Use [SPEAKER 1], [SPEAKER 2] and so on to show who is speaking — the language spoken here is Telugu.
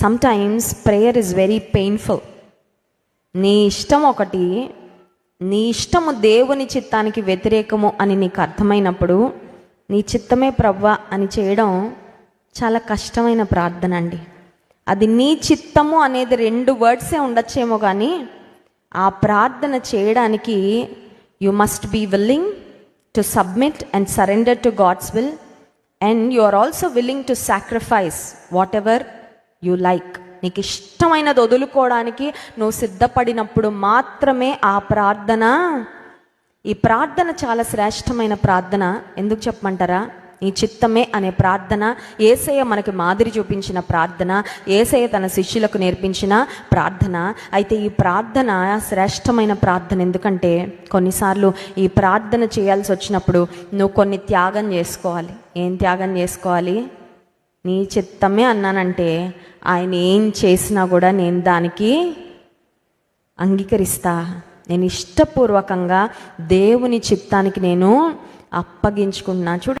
[SPEAKER 1] Sometimes prayer is very painful. నీ ఇష్టం ఒకటి, నీ ఇష్టము దేవుని చిత్తానికి వ్యతిరేకము అని నీకు అర్థమైనప్పుడు నీ చిత్తమే ప్రభువా అని చేయడం చాలా కష్టమైన ప్రార్థన అండి. అది నీ చిత్తము అనేది 2 వర్డ్సే ఉండొచ్చేమో, కానీ ఆ ప్రార్థన చేయడానికి you must be willing to submit and surrender to God's will, and you are also willing to sacrifice whatever you like. నీకు ఇష్టమైనది వదులుకోవడానికి నువ్వు సిద్ధపడినప్పుడు మాత్రమే ఈ ప్రార్థన చాలా శ్రేష్టమైన ప్రార్థన. ఎందుకు చెప్పమంటారా? నీ చిత్తమే అనే ప్రార్థన యేసయ్య మనకి మాదిరి చూపించిన ప్రార్థన, యేసయ్య తన శిష్యులకు నేర్పించిన ప్రార్థన. అయితే ఈ ప్రార్థన శ్రేష్టమైన ప్రార్థన. ఎందుకంటే కొన్నిసార్లు ఈ ప్రార్థన చేయాల్సి వచ్చినప్పుడు నువ్వు కొన్ని త్యాగం చేసుకోవాలి. ఏం త్యాగం చేసుకోవాలి? నీ చిత్తమే అన్నానంటే ఆయన ఏం చేసినా కూడా నేను దానికి అంగీకరిస్తా. నేను ఇష్టపూర్వకంగా దేవుని చిత్తానికి నేను అప్పగించుకున్నా. చూడండి.